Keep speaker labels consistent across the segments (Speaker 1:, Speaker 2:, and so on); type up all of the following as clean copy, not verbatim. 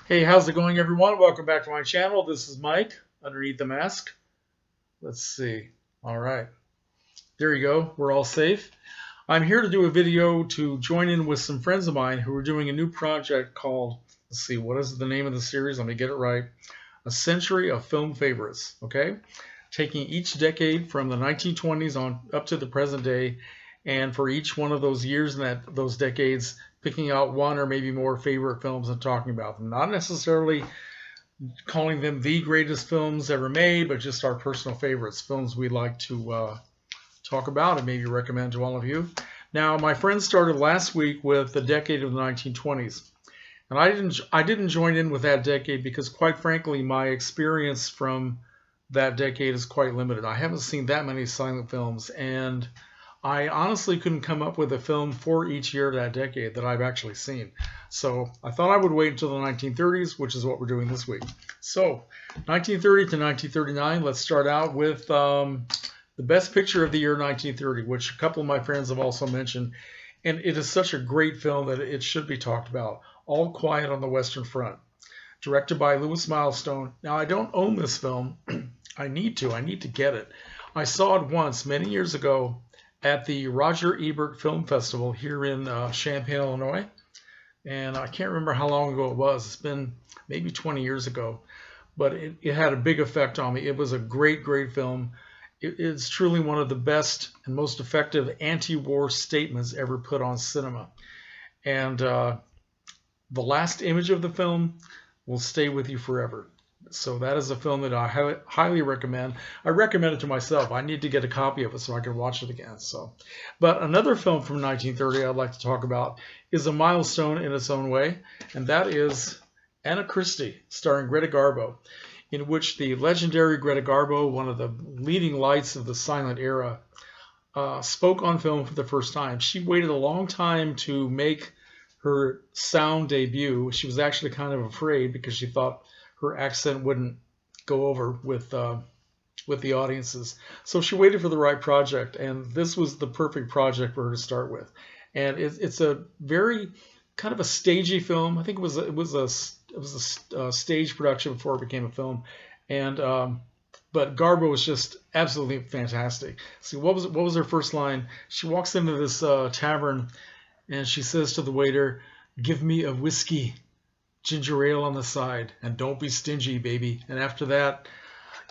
Speaker 1: Hey, how's it going, everyone? Welcome back to my channel. This is Mike, underneath the mask. Let's see. All right. There you go. We're all safe. I'm here to do a video to join in with some friends of mine who are doing a new project called, let's see, what is the name of the series? Let me get it right. A Century of Film Favorites, okay? Taking each decade from the 1920s on up to the present day, and for each one of those years and those decades, picking out one or maybe more favorite films and talking about them. Not necessarily calling them the greatest films ever made, but just our personal favorites, films we like to talk about and maybe recommend to all of you. Now, my friends started last week with the decade of the 1920s. And I didn't join in with that decade because, quite frankly, my experience from that decade is quite limited. I haven't seen that many silent films, and I honestly couldn't come up with a film for each year of that decade that I've actually seen. So I thought I would wait until the 1930s, which is what we're doing this week. So 1930 to 1939, let's start out with the best picture of the year 1930, which a couple of my friends have also mentioned. And it is such a great film that it should be talked about. All Quiet on the Western Front, directed by Louis Milestone. Now, I don't own this film. I need to get it. I saw it once many years ago at the Roger Ebert Film Festival here in Champaign, Illinois. And I can't remember how long ago it was. It's been maybe 20 years ago. But it had a big effect on me. It was a great, great film. It's truly one of the best and most effective anti-war statements ever put on cinema. And the last image of the film will stay with you forever. So that is a film that I highly recommend. I recommend it to myself. I need to get a copy of it so I can watch it again. But another film from 1930 I'd like to talk about is a milestone in its own way, and that is Anna Christie, starring Greta Garbo, in which the legendary Greta Garbo, one of the leading lights of the silent era, spoke on film for the first time. She waited a long time to make her sound debut. She was actually kind of afraid because she thought her accent wouldn't go over with the audiences. So she waited for the right project, and this was the perfect project for her to start with. And it's a very kind of a stagey film. I think it was a stage production before it became a film, and but Garbo was just absolutely fantastic. See, what was her first line? She walks into this tavern, and she says to the waiter, "Give me a whiskey, ginger ale on the side, and don't be stingy, baby." And after that,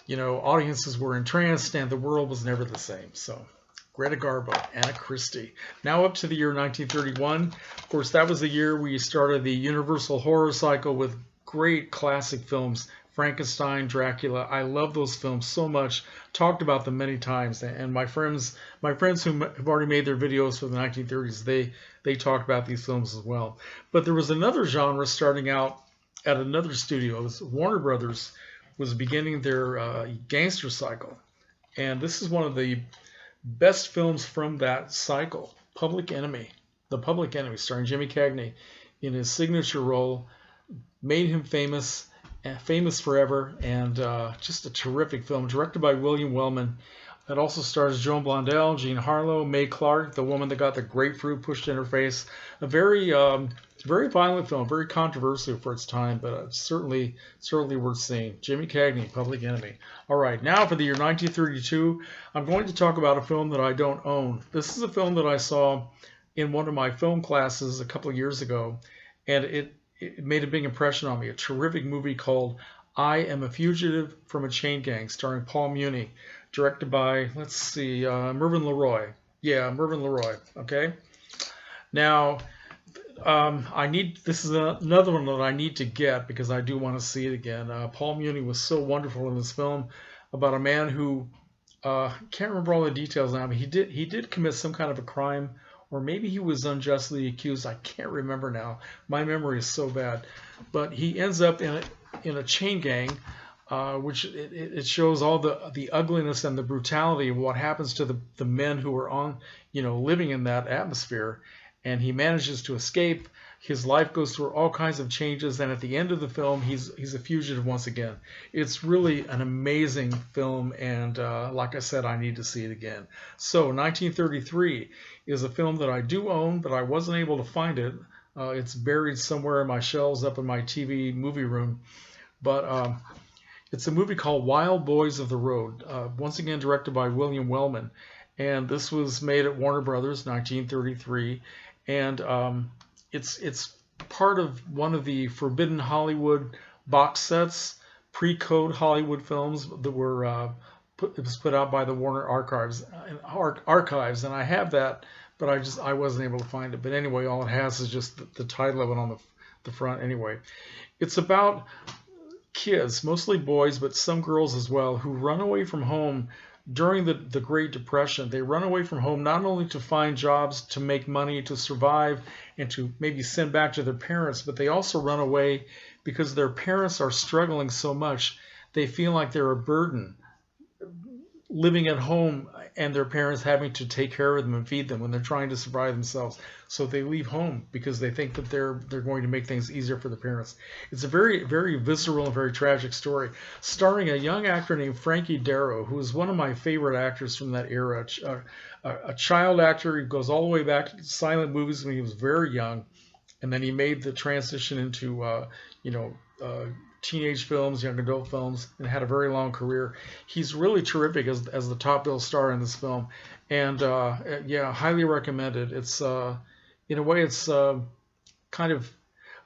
Speaker 1: audiences were entranced, and the world was never the same. So, Greta Garbo, Anna Christie. Now up to the year 1931. Of course, that was the year we started the Universal horror cycle with great classic films. Frankenstein, Dracula. I love those films so much. Talked about them many times, and my friends who have already made their videos for the 1930s, they talk about these films as well. But there was another genre starting out at another studio. This Warner Brothers was beginning their gangster cycle, and this is one of the best films from that cycle, Public Enemy. The Public Enemy, starring Jimmy Cagney in his signature role, made him famous forever, and just a terrific film, directed by William Wellman. It also stars Joan Blondell, Jean Harlow, Mae Clarke, the woman that got the grapefruit pushed in her face. A very violent film, very controversial for its time, but certainly worth seeing. Jimmy Cagney, Public Enemy. All right, now for the year 1932, I'm going to talk about a film that I don't own. This is a film that I saw in one of my film classes a couple of years ago, and it made a big impression on me. A terrific movie called I Am a Fugitive from a Chain Gang, starring Paul Muni, directed by, let's see, Mervyn LeRoy. Yeah, Mervyn LeRoy. Okay. Now, this is another one that I need to get because I do want to see it again. Paul Muni was so wonderful in this film about a man who can't remember all the details now, but he did commit some kind of a crime, or maybe he was unjustly accused. I can't remember now. My memory is so bad. But he ends up in a chain gang, which it shows all the ugliness and the brutality of what happens to the men who are living in that atmosphere. And he manages to escape. His life goes through all kinds of changes, and at the end of the film, he's a fugitive once again. It's really an amazing film, and like I said, I need to see it again. So 1933 is a film that I do own, but I wasn't able to find it It's buried somewhere in my shelves up in my TV movie room. But it's a movie called Wild Boys of the Road, once again directed by William Wellman. And this was made at Warner Brothers, 1933. And it's part of one of the Forbidden Hollywood box sets, pre-code Hollywood films that were it was put out by the Warner Archives, and I have that, but I wasn't able to find it. But anyway, all it has is just the title of it on the front. Anyway, it's about kids, mostly boys, but some girls as well, who run away from home during the Great Depression. They run away from home not only to find jobs, to make money, to survive, and to maybe send back to their parents, but they also run away because their parents are struggling so much. They feel like they're a burden living at home and their parents having to take care of them and feed them when they're trying to survive themselves. So they leave home because they think that they're going to make things easier for the parents. It's a very, very visceral and very tragic story, starring a young actor named Frankie Darro, who is one of my favorite actors from that era. A child actor. He goes all the way back to silent movies when he was very young, and then he made the transition into teenage films, young adult films, and had a very long career. He's really terrific as the top bill star in this film, and yeah, highly recommended. It's in a way, it's kind of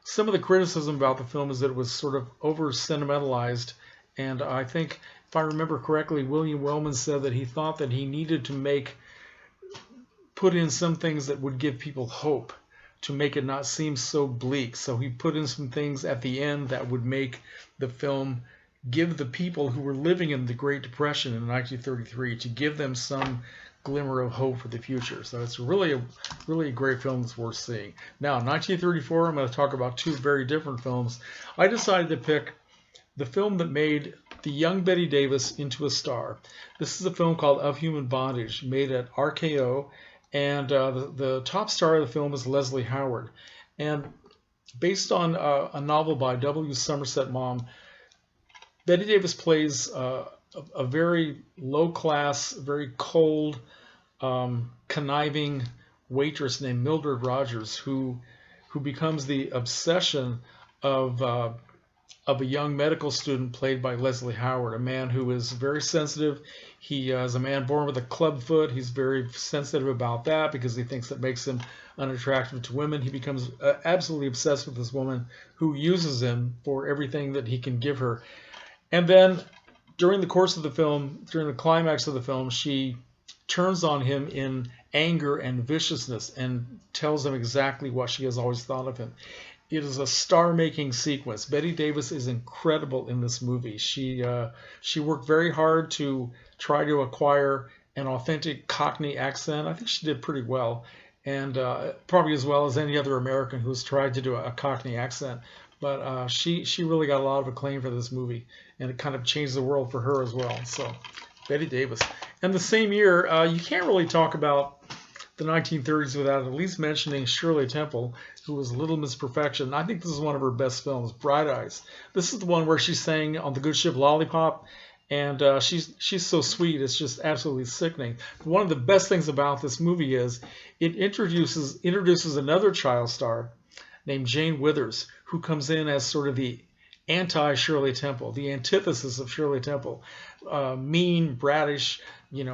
Speaker 1: some of the criticism about the film is that it was sort of over sentimentalized, and I think if I remember correctly, William Wellman said that he thought that he needed to put in some things that would give people hope, to make it not seem so bleak. So he put in some things at the end that would make the film give the people who were living in the Great Depression in 1933, to give them some glimmer of hope for the future. So it's really a great film that's worth seeing. Now, 1934, I'm going to talk about two very different films. I decided to pick the film that made the young Bette Davis into a star. This is a film called Of Human Bondage, made at RKO. And the top star of the film is Leslie Howard. And based on a novel by W. Somerset Maugham, Bette Davis plays a very low-class, very cold, conniving waitress named Mildred Rogers, who becomes the obsession of a young medical student played by Leslie Howard, a man who is very sensitive. He is a man born with a club foot. He's very sensitive about that because he thinks that makes him unattractive to women. He becomes absolutely obsessed with this woman who uses him for everything that he can give her. And then during the course of the film, during the climax of the film, she turns on him in anger and viciousness and tells him exactly what she has always thought of him. It is a star-making sequence. Bette Davis is incredible in this movie. She worked very hard to try to acquire an authentic Cockney accent. I think she did pretty well, and probably as well as any other American who's tried to do a Cockney accent. But she really got a lot of acclaim for this movie, and it kind of changed the world for her as well. So, Bette Davis. And the same year, you can't really talk about the 1930s without at least mentioning Shirley Temple, who was Little Miss Perfection. I think this is one of her best films, Bright Eyes. This is the one where she sang on the good ship Lollipop, and she's so sweet, it's just absolutely sickening. One of the best things about this movie is it introduces another child star named Jane Withers, who comes in as sort of the anti-Shirley Temple, the antithesis of Shirley Temple. Mean, bratish,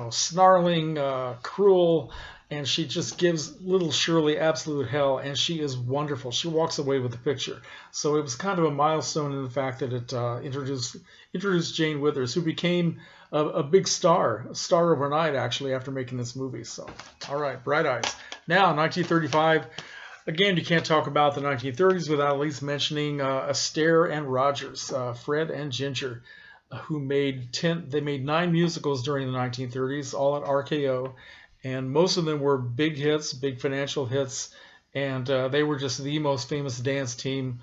Speaker 1: snarling, cruel, and she just gives little Shirley absolute hell, and she is wonderful. She walks away with the picture. So it was kind of a milestone in the fact that it introduced Jane Withers, who became a big star, a star overnight, actually, after making this movie. So, all right, Bright Eyes. Now, 1935. Again, you can't talk about the 1930s without at least mentioning Astaire and Rogers, Fred and Ginger, who made 9 musicals during the 1930s, all at RKO. And most of them were big hits, big financial hits, and they were just the most famous dance team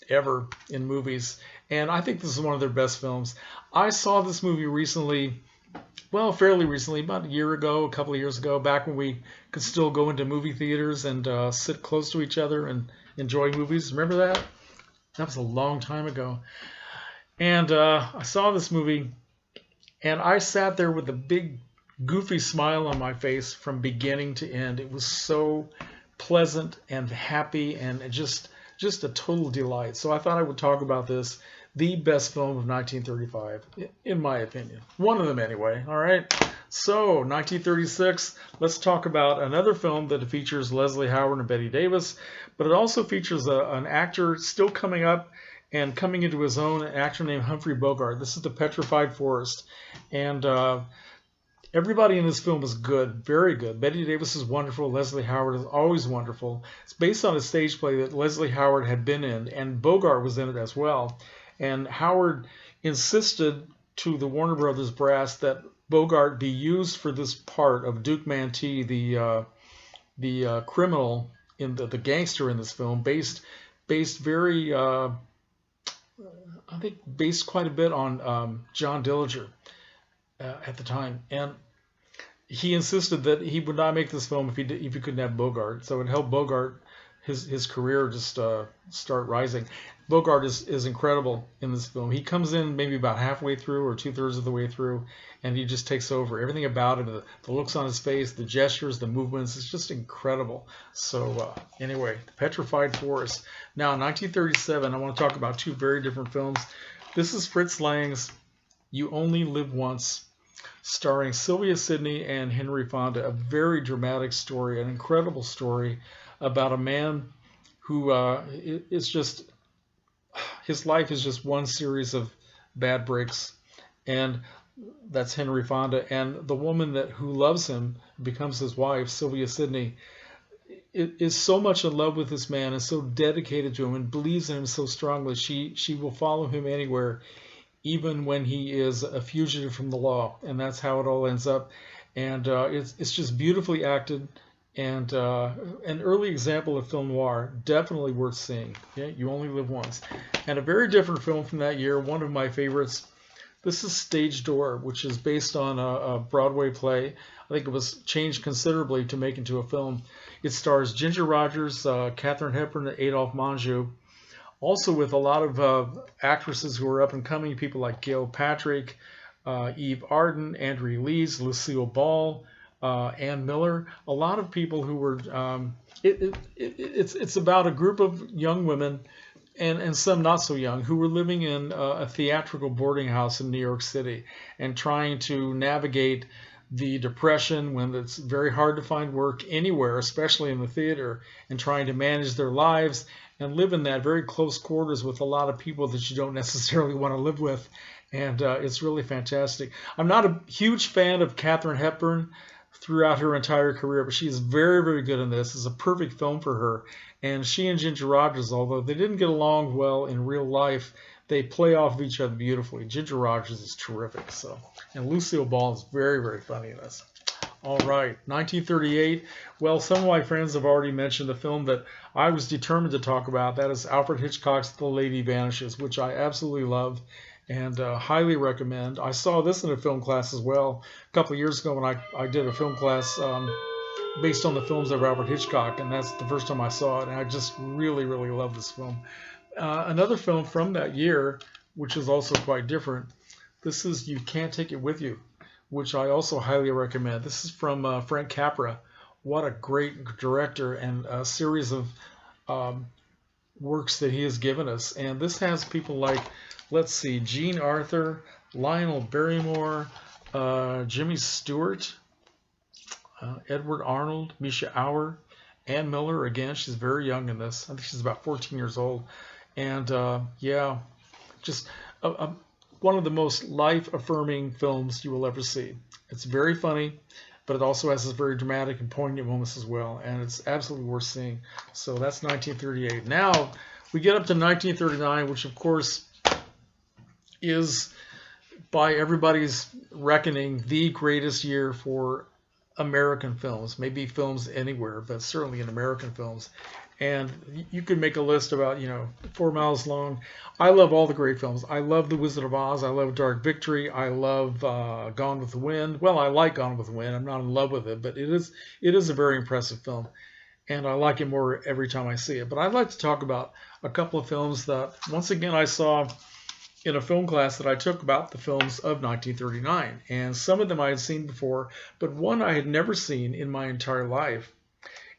Speaker 1: ever in movies. And I think this is one of their best films. I saw this movie recently, well, fairly recently, about a year ago, a couple of years ago, back when we could still go into movie theaters and sit close to each other and enjoy movies. Remember that? That was a long time ago. And I saw this movie, and I sat there with a big goofy smile on my face from beginning to end. It was so pleasant and happy and just a total delight. So I thought I would talk about this, the best film of 1935, in my opinion. One of them anyway, all right? So 1936, let's talk about another film that features Leslie Howard and Bette Davis, but it also features an actor still coming up and coming into his own, an actor named Humphrey Bogart. This is The Petrified Forest. And everybody in this film is good, very good. Bette Davis is wonderful. Leslie Howard is always wonderful. It's based on a stage play that Leslie Howard had been in, and Bogart was in it as well. And Howard insisted to the Warner Brothers brass that Bogart be used for this part of Duke Mantee, the criminal, in the gangster in this film, based very, I think, based quite a bit on John Dillinger. At the time, and he insisted that he would not make this film if he couldn't have Bogart. So it helped Bogart his career just start rising. Bogart is incredible in this film. He comes in maybe about halfway through or 2/3 of the way through, and he just takes over. Everything about him, the looks on his face, the gestures, the movements, it's just incredible. So anyway, Petrified Forest. Now, 1937, I want to talk about two very different films. This is Fritz Lang's You Only Live Once, starring Sylvia Sidney and Henry Fonda. A very dramatic story, an incredible story about a man who is just, his life is just one series of bad breaks, and that's Henry Fonda. And the woman who loves him, becomes his wife, Sylvia Sidney, is so much in love with this man and so dedicated to him and believes in him so strongly. She will follow him anywhere, even when he is a fugitive from the law, and that's how it all ends up. And it's just beautifully acted, and an early example of film noir, definitely worth seeing. Yeah, You Only Live Once. And a very different film from that year, one of my favorites. This is Stage Door, which is based on a Broadway play. I think it was changed considerably to make into a film. It stars Ginger Rogers, Katharine Hepburn, and Adolphe Menjou. Also with a lot of actresses who are up and coming, people like Gail Patrick, Eve Arden, Andrea Lees, Lucille Ball, Ann Miller. A lot of people who were. It's about a group of young women, and some not so young, who were living in a theatrical boarding house in New York City and trying to navigate the depression when it's very hard to find work anywhere, especially in the theater, and trying to manage their lives and live in that very close quarters with a lot of people that you don't necessarily want to live with. And it's really fantastic. I'm not a huge fan of Katharine Hepburn throughout her entire career, but she is very, very good in this. It's a perfect film for her. And she and Ginger Rogers, although they didn't get along well in real life, they play off of each other beautifully. Ginger Rogers is terrific. And Lucille Ball is very, very funny in this. All right, 1938. Well, some of my friends have already mentioned the film that I was determined to talk about. That is Alfred Hitchcock's The Lady Vanishes, which I absolutely love and highly recommend. I saw this in a film class as well a couple of years ago when I did a film class based on the films of Alfred Hitchcock, and that's the first time I saw it, and I just really, really love this film. Another film from that year, which is also quite different, this is You Can't Take It With You, which I also highly recommend. This is from Frank Capra. What a great director, and a series of works that he has given us. And this has people like, let's see, Jean Arthur, Lionel Barrymore, Jimmy Stewart, Edward Arnold, Misha Auer, Ann Miller. Again, she's very young in this. I think she's about 14 years old. And yeah, just one of the most life-affirming films you will ever see. It's very funny, but it also has this very dramatic and poignant moments as well, and it's absolutely worth seeing. So that's 1938. Now we get up to 1939, which of course is, by everybody's reckoning, the greatest year for American films. Maybe films anywhere, but certainly in American films. And you could make a list about, 4 miles long. I love all the great films. I love The Wizard of Oz. I love Dark Victory. I love Gone with the Wind. Well, I like Gone with the Wind. I'm not in love with it, but it is a very impressive film. And I like it more every time I see it. But I'd like to talk about a couple of films that, once again, I saw in a film class that I took about the films of 1939. And some of them I had seen before, but one I had never seen in my entire life.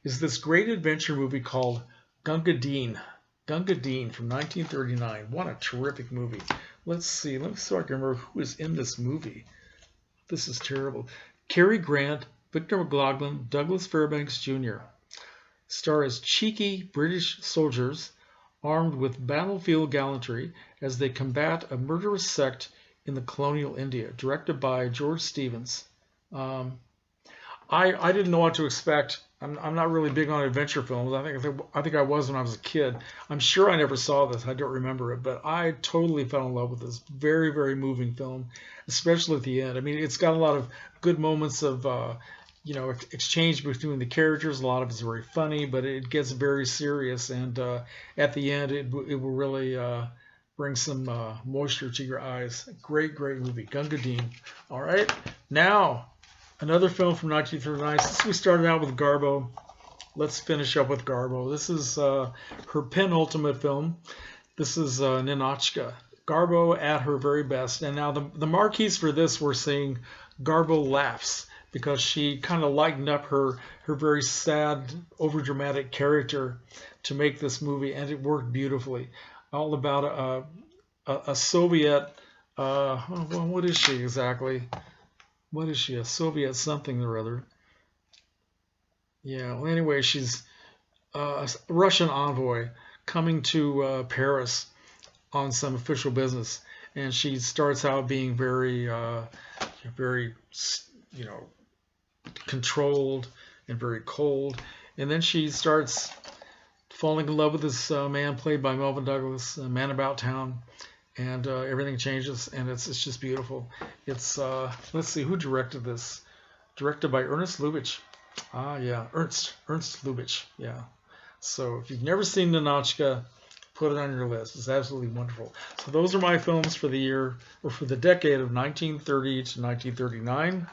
Speaker 1: is this great adventure movie called Gunga Din. Gunga Din from 1939. What a terrific movie. Let's see. Let me see if I can remember who is in this movie. This is terrible. Cary Grant, Victor McLaglen, Douglas Fairbanks Jr. Star as cheeky British soldiers armed with battlefield gallantry as they combat a murderous sect in the colonial India. Directed by George Stevens. I didn't know what to expect. I'm not really big on adventure films. I think I was when I was a kid. I'm sure I never saw this. I don't remember it, but I totally fell in love with this very, very moving film, especially at the end. I mean, it's got a lot of good moments of exchange between the characters. A lot of it's very funny, but it gets very serious, and at the end, it will really bring some moisture to your eyes. Great, great movie, Gunga Din. All right, now. Another film from 1939. Since we started out with Garbo, let's finish up with Garbo. This is her penultimate film. This is Ninotchka. Garbo at her very best. And now the marquees for this were saying Garbo laughs, because she kind of lightened up her very sad, overdramatic character to make this movie, and it worked beautifully. All about a Soviet, what is she exactly? What is she? A Soviet something or other. Yeah, well, anyway, she's a Russian envoy coming to Paris on some official business. And she starts out being very, very, controlled and very cold. And then she starts falling in love with this man played by Melvin Douglas, a man about town. And everything changes, and it's just beautiful. It's let's see, who directed this? Directed by Ernst Lubitsch. Ah, yeah, Ernst Lubitsch. Yeah. So if you've never seen Ninotchka, put it on your list. It's absolutely wonderful. So those are my films for the year, or for the decade of 1930 to 1939.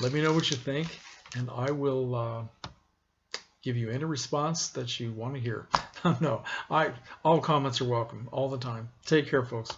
Speaker 1: Let me know what you think, and I will give you any response that you want to hear. No, all comments are welcome all the time. Take care, folks.